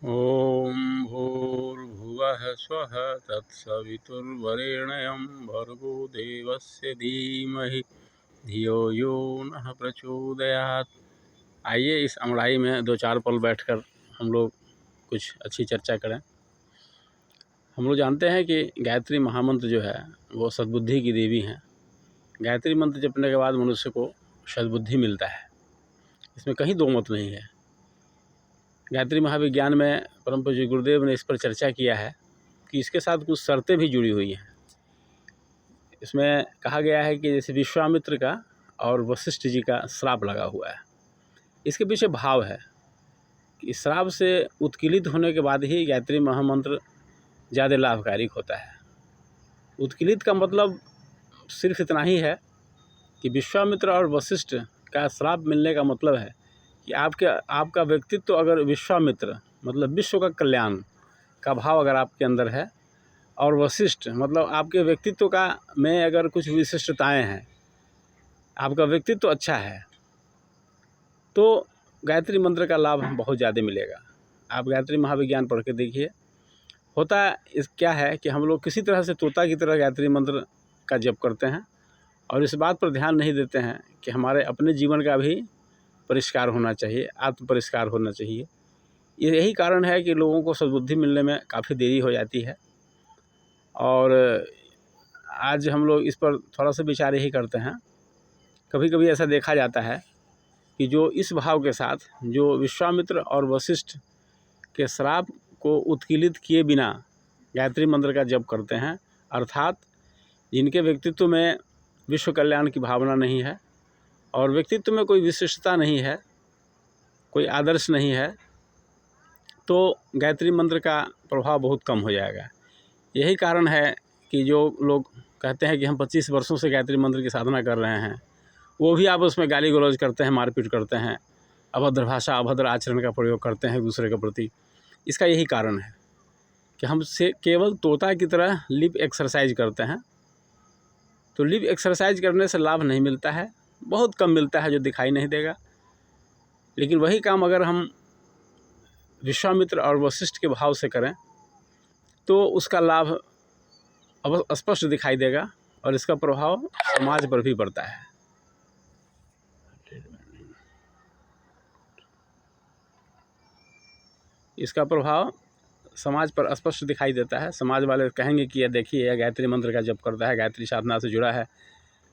ॐ भूर्भुवः स्वः तत्सवितुर्वरेण्यं भर्गो देवस्य धीमहि धियो यो नः प्रचोदयात्। आइए इस अमड़ाई में दो चार पल बैठकर हम लोग कुछ अच्छी चर्चा करें। हम लोग जानते हैं कि गायत्री महामंत्र जो है वो सद्बुद्धि की देवी हैं। गायत्री मंत्र जपने के बाद मनुष्य को सद्बुद्धि मिलता है, इसमें कहीं दो मत नहीं है। गायत्री महाविज्ञान में परम पूज्य गुरुदेव ने इस पर चर्चा किया है कि इसके साथ कुछ शर्तें भी जुड़ी हुई हैं। इसमें कहा गया है कि जैसे विश्वामित्र का और वशिष्ठ जी का श्राप लगा हुआ है, इसके पीछे भाव है कि श्राप से उत्कीलित होने के बाद ही गायत्री महामंत्र ज़्यादा लाभकारी होता है। उत्कीलित का मतलब सिर्फ इतना ही है कि विश्वामित्र और वशिष्ठ का श्राप मिलने का मतलब है कि आपका व्यक्तित्व अगर विश्वामित्र मतलब विश्व का कल्याण का भाव अगर आपके अंदर है, और वशिष्ठ मतलब आपके व्यक्तित्व का में अगर कुछ विशिष्टताएं हैं, आपका व्यक्तित्व अच्छा है, तो गायत्री मंत्र का लाभ बहुत ज़्यादा मिलेगा। आप गायत्री महाविज्ञान पढ़ के देखिए। होता इस क्या है कि हम लोग किसी तरह से तोता की तरह गायत्री मंत्र का जप करते हैं और इस बात पर ध्यान नहीं देते हैं कि हमारे अपने जीवन का भी परिष्कार होना चाहिए, आत्म परिष्कार होना चाहिए। यही कारण है कि लोगों को सद्बुद्धि मिलने में काफ़ी देरी हो जाती है। और आज हम लोग इस पर थोड़ा सा विचार यही करते हैं। कभी कभी ऐसा देखा जाता है कि जो इस भाव के साथ जो विश्वामित्र और वशिष्ठ के श्राप को उत्कीलित किए बिना गायत्री मंत्र का जप करते हैं, अर्थात जिनके व्यक्तित्व में विश्व कल्याण की भावना नहीं है और व्यक्तित्व में कोई विशिष्टता नहीं है, कोई आदर्श नहीं है, तो गायत्री मंत्र का प्रभाव बहुत कम हो जाएगा। यही कारण है कि जो लोग कहते हैं कि हम 25 वर्षों से गायत्री मंत्र की साधना कर रहे हैं, वो भी आपस में गाली गलौज करते हैं, मारपीट करते हैं, अभद्र भाषा अभद्र आचरण का प्रयोग करते हैं दूसरे के प्रति। इसका यही कारण है कि हम से केवल तोता की तरह लिप एक्सरसाइज करते हैं। तो लिप एक्सरसाइज करने से लाभ नहीं मिलता है, बहुत कम मिलता है जो दिखाई नहीं देगा। लेकिन वही काम अगर हम विश्वामित्र और वशिष्ठ के भाव से करें तो उसका लाभ अब स्पष्ट दिखाई देगा और इसका प्रभाव समाज पर भी पड़ता है। इसका प्रभाव समाज पर स्पष्ट दिखाई देता है। समाज वाले कहेंगे कि यह देखिए यह गायत्री मंत्र का जप करता है, गायत्री साधना से जुड़ा है,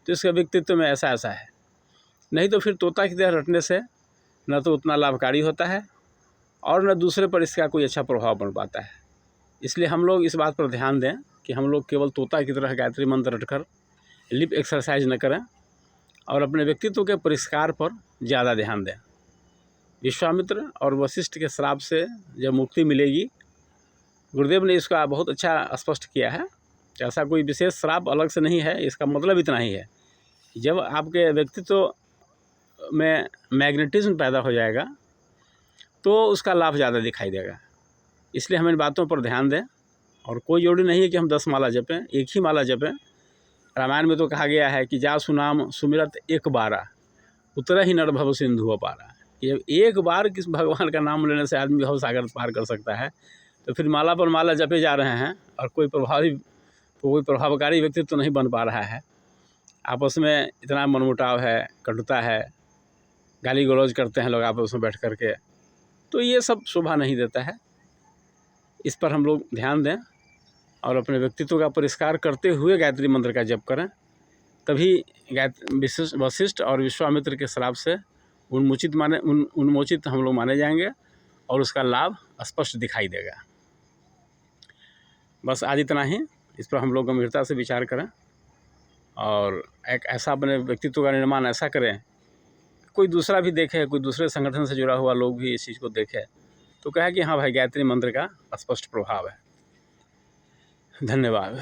तो इसके व्यक्तित्व में ऐसा ऐसा है। नहीं तो फिर तोता की तरह रटने से न तो उतना लाभकारी होता है और न दूसरे पर इसका कोई अच्छा प्रभाव पड़ पाता है। इसलिए हम लोग इस बात पर ध्यान दें कि हम लोग केवल तोता की तरह गायत्री मंत्र रटकर लिप एक्सरसाइज न करें और अपने व्यक्तित्व के परिष्कार पर ज़्यादा ध्यान दें। विश्वामित्र और वशिष्ठ के श्राप से जब मुक्ति मिलेगी, गुरुदेव ने इसका बहुत अच्छा स्पष्ट किया है कि ऐसा कोई विशेष श्राप अलग से नहीं है। इसका मतलब इतना ही है, जब आपके व्यक्तित्व में मैग्नेटिज्म पैदा हो जाएगा तो उसका लाभ ज़्यादा दिखाई देगा। इसलिए हम इन बातों पर ध्यान दें। और कोई जरूरी नहीं है कि हम 10 माला जपें, एक ही माला जपें। रामायण में तो कहा गया है कि जा सुनाम सुमिरत एक बारा उतरा ही नर भव सिंधु अपारा। ये एक बार किस भगवान का नाम लेने से आदमी भव सागर पार कर सकता है, तो फिर माला पर माला जपे जा रहे हैं और कोई प्रभावकारी व्यक्तित्व तो नहीं बन पा रहा है। आपस में इतना मनमुटाव है, कटुता है, गाली गलौज करते हैं लोग आपस में बैठ करके, तो ये सब शोभा नहीं देता है। इस पर हम लोग ध्यान दें और अपने व्यक्तित्व का परिष्कार करते हुए गायत्री मंत्र का जप करें, तभी वशिष्ठ और विश्वामित्र के श्राप से उन्मोचित हम लोग माने जाएंगे और उसका लाभ स्पष्ट दिखाई देगा। बस आज इतना ही। इस पर हम लोग गंभीरता से विचार करें और एक ऐसा अपने व्यक्तित्व का निर्माण ऐसा करें, कोई दूसरा भी देखे, कोई दूसरे संगठन से जुड़ा हुआ लोग भी इस चीज़ को देखे तो कहे कि हाँ भाई गायत्री मंत्र का स्पष्ट प्रभाव है। धन्यवाद।